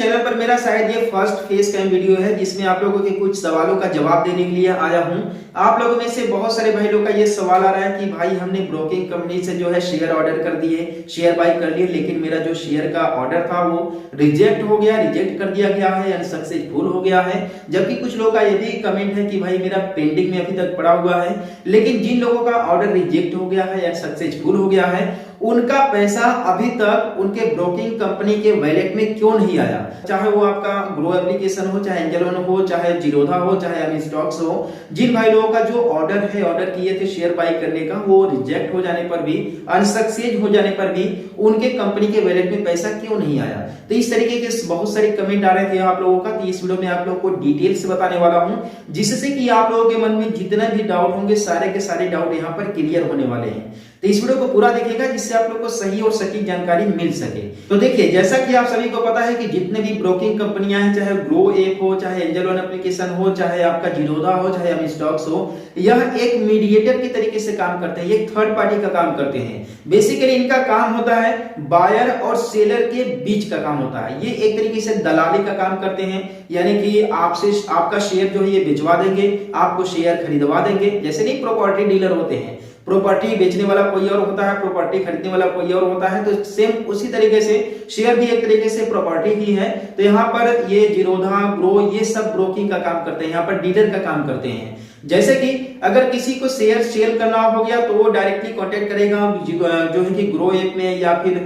Channel पर मेरा शायद ये फर्स्ट फेस कैम वीडियो है जिसमें आप लोगों के कुछ सवालों का जवाब देने के लिए आया हूं। आप लोगों में से बहुत सारे भाई लोग का ये सवाल आ रहा है कि भाई हमने ब्रोकिंग कंपनी से जो है शेयर ऑर्डर कर दिए, शेयर बाई कर लिए, लेकिन मेरा जो शेयर का ऑर्डर था वो रिजेक्ट हो गया, रिजेक्ट कर दिया गया है, अनसक्सेसफुल हो गया है। जबकि कुछ लोगों का ये भी कमेंट है कि भाई मेरा पेंडिंग में अभी तक पड़ा हुआ है। लेकिन जिन लोगों का ऑर्डर रिजेक्ट हो गया है या सक्सेसफुल हो गया है उनका पैसा अभी तक उनके ब्रोकिंग कंपनी के वैलेट में क्यों नहीं आया, चाहे वो आपका ग्रो एप्लीकेशन हो, चाहे एंजल वन हो, चाहे जीरोधा हो, चाहे अमी स्टॉक्स हो। जिन भाई लोगों का जो ऑर्डर किए थे शेयर बाई करने का, वो रिजेक्ट हो जाने पर भी, अनसक्सेस हो जाने पर भी उनके कंपनी के वैलेट में पैसा क्यों नहीं आया। तो इस तरीके के बहुत सारे कमेंट आ रहे थे आप लोगों का। तो इस वीडियो में आप लोगों को डिटेल से बताने वाला हूं, जिससे कि आप लोगों के मन में जितना भी डाउट होंगे सारे के सारे डाउट यहाँ पर क्लियर होने वाले हैं। तो इस वीडियो को पूरा देखिएगा जिससे आप लोग को सही और सटीक जानकारी मिल सके। तो देखिए, जैसा कि आप सभी को पता है कि जितने भी ब्रोकिंग कंपनियां हैं, चाहे ग्रो ऐप हो, चाहे एंजल वन एप्लीकेशन हो, चाहे आपका जीरोधा हो, चाहे अमी स्टॉक्स हो, यह एक मीडिएटर की तरीके से काम करते हैं, ये थर्ड पार्टी का काम करते हैं। बेसिकली इनका काम होता है बायर और सेलर के बीच का काम होता है। ये एक तरीके से दलाली का काम करते हैं, यानी कि आपसे आपका शेयर जो है ये बेचवा देंगे, आपको शेयर खरीदवा देंगे। जैसे नहीं प्रॉपर्टी डीलर होते हैं, प्रॉपर्टी बेचने वाला कोई और होता है, प्रॉपर्टी खरीदने वाला कोई और होता है। तो सेम उसी तरीके से शेयर भी एक तरीके से प्रॉपर्टी ही है। तो यहाँ पर ये जीरोधा, ग्रो, ये सब ब्रोकिंग का काम करते हैं, यहाँ पर डीलर का काम करते हैं। जैसे कि अगर किसी को शेयर सेल करना हो गया तो वो डायरेक्टली कांटेक्ट करेगा जो है कि ग्रो ऐप में या फिर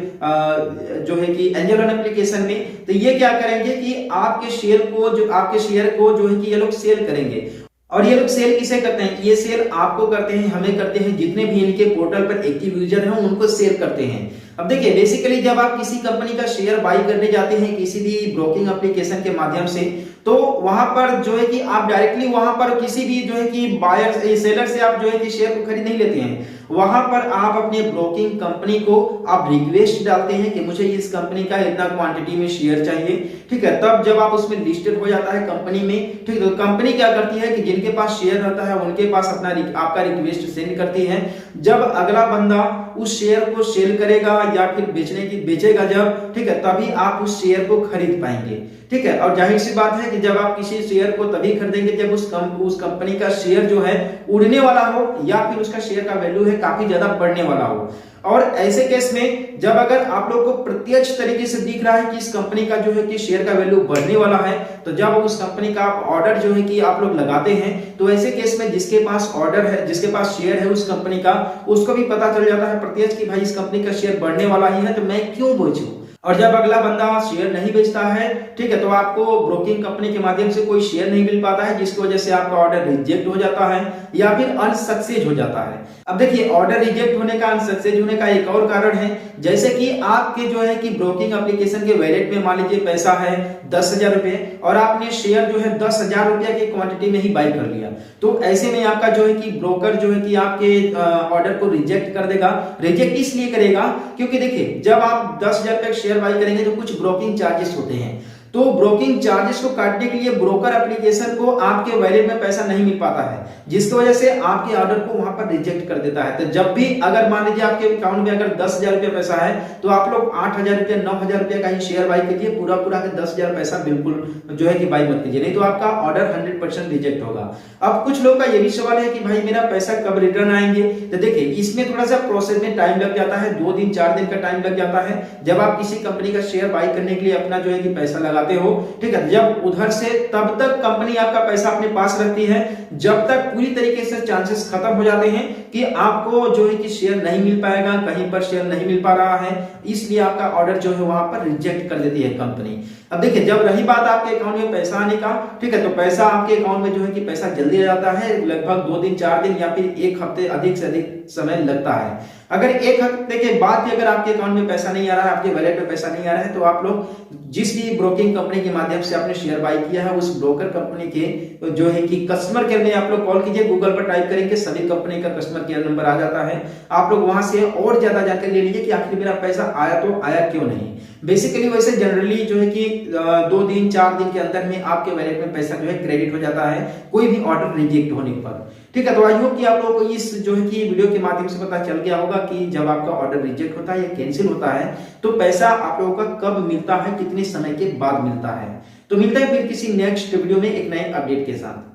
जो है कि एंजल वन एप्लीकेशन में। तो ये क्या करेंगे कि आपके शेयर को जो है कि ये लोग सेल करेंगे। और ये लोग सेल किसे करते हैं? ये सेल आपको करते हैं, हमें करते हैं, जितने भी इनके पोर्टल पर एक्टिव यूजर हैं उनको सेल करते हैं। अब देखिए, बेसिकली जब आप किसी कंपनी का शेयर बाई करने जाते हैं किसी भी ब्रोकिंग एप्लीकेशन के माध्यम से, तो वहां पर जो है कि आप डायरेक्टली वहां पर किसी भी जो है कि बायर सेलर से आप जो है कि शेयर को खरीद नहीं लेते हैं। वहां पर आप अपने ब्रोकिंग कंपनी को आप रिक्वेस्ट डालते हैं कि मुझे इस कंपनी का इतना क्वांटिटी में शेयर चाहिए, ठीक है। तब जब आप उसमें लिस्टेड हो जाता है कंपनी में, ठीक है, तो कंपनी क्या करती है कि जिनके पास शेयर रहता है उनके पास अपना आपका रिक्वेस्ट सेंड करती है। जब अगला बंदा उस शेयर को सेल करेगा या फिर बेचेगा जब, ठीक है, तभी आप उस शेयर को खरीद पाएंगे, ठीक है। और जाहिर सी बात है कि जब आप किसी शेयर को तभी खरीदेंगे जब उस कंपनी का शेयर जो है उड़ने वाला हो या फिर उसका शेयर का वैल्यू है काफी ज्यादा बढ़ने वाला हो। और ऐसे केस में जब अगर आप लोग को प्रत्यक्ष तरीके से दिख रहा है कि इस कंपनी का जो है कि शेयर का वैल्यू बढ़ने वाला है, तो जब उस कंपनी का आप ऑर्डर जो है कि आप लोग लगाते हैं, तो ऐसे केस में जिसके पास ऑर्डर है, जिसके पास शेयर है उस कंपनी का, उसको भी पता चल जाता है प्रत्यक्ष कि भाई इस कंपनी का शेयर बढ़ने वाला ही है, तो मैं क्यों बेचूं। और जब अगला बंदा शेयर नहीं बेचता है, ठीक है, तो आपको ब्रोकिंग कंपनी के माध्यम से कोई शेयर नहीं मिल पाता है, जिसकी वजह से आपका ऑर्डर रिजेक्ट हो जाता है या फिर अनसक्सेस हो जाता है। अब देखिए, ऑर्डर रिजेक्ट होने का, अनसक्सेस होने का एक और कारण है, जैसे कि आपके जो है कि ब्रोकिंग एप्लीकेशन के वैलेट में मान लीजिए पैसा है 10,000 रुपए और आपने शेयर जो है 10,000 रुपया की क्वांटिटी में ही बाई कर लिया। तो ऐसे में आपका जो है कि ब्रोकर जो है कि आपके ऑर्डर को रिजेक्ट कर देगा। रिजेक्ट इसलिए करेगा क्योंकि देखिए, जब आप 10,000 रुपए शेयर बाई करेंगे तो कुछ ब्रोकिंग चार्जेस होते हैं। तो ब्रोकिंग चार्जेस को काटने के लिए ब्रोकर एप्लीकेशन को आपके वैलेट में पैसा नहीं मिल पाता है, जिसकी वजह से आपके ऑर्डर को वहां पर रिजेक्ट कर देता है। तो जब भी अगर मान लीजिए आपके अकाउंट में अगर 10,000 रुपया पैसा है, तो आप लोग 8,000 रुपया, 9,000 रुपया का ही शेयर बाई कीजिए, पूरा के 10,000 पैसा बिल्कुल जो है कि बाई मत कीजिए, नहीं तो आपका ऑर्डर 100% रिजेक्ट होगा। अब कुछ लोग का ये भी सवाल है कि भाई मेरा पैसा कब रिटर्न आएंगे। तो देखिए, इसमें थोड़ा सा प्रोसेस में टाइम लग जाता है, 2 दिन 4 दिन का टाइम लग जाता है। जब आप किसी कंपनी का शेयर बाई करने के लिए अपना जो है कि पैसा लगाते हो, ठीक है, जब उधर से तब तक कंपनी आपका पैसा अपने पास रखती है जब तक पूरी तरीके से चांसेस खत्म हो जाते हैं कि आपको जो है कि शेयर नहीं मिल पाएगा, कहीं पर शेयर नहीं मिल पा रहा है, इसलिए आपका ऑर्डर जो है वहां पर रिजेक्ट कर देती है कंपनी। अब देखिए, जब रही बात आपके अकाउंट में पैसा आने का, ठीक है, तो पैसा आपके अकाउंट में जो है कि पैसा जल्दी आ जाता है, लगभग 2 दिन 4 दिन या फिर 1 हफ्ते अधिक से अधिक समय लगता है। अगर 1 हफ्ते के बाद भी अगर आपके अकाउंट में पैसा नहीं आ रहा है, आपके वैलेट में पैसा नहीं आ रहा है, तो आप लोग जिस भी ब्रोकिंग कंपनी के माध्यम से आपने शेयर बाई किया है उस ब्रोकर कंपनी के जो है कि कस्टमर केयर में आप लोग कॉल कीजिए। गूगल पर टाइप करेंगे, सभी कंपनी का कस्टमर केयर नंबर आ जाता है। आप लोग वहां से और ज्यादा जानकारी ले लीजिए कि आखिर मेरा पैसा आया तो आया क्यों नहीं। बेसिकली वैसे जनरली जो है कि 2 दिन 4 दिन के अंदर में आपके वैलेट में पैसा जो है क्रेडिट हो जाता है, कोई भी ऑर्डर रिजेक्ट होने पर, ठीक है, तो आई होप कि आप लोगों को इस जो है कि वीडियो के माध्यम से पता चल गया होगा कि जब आपका ऑर्डर रिजेक्ट होता है या कैंसिल होता है तो पैसा आप लोगों का कब मिलता है, कितने समय के बाद मिलता है। तो मिलता है फिर किसी नेक्स्ट वीडियो में एक नए अपडेट के साथ।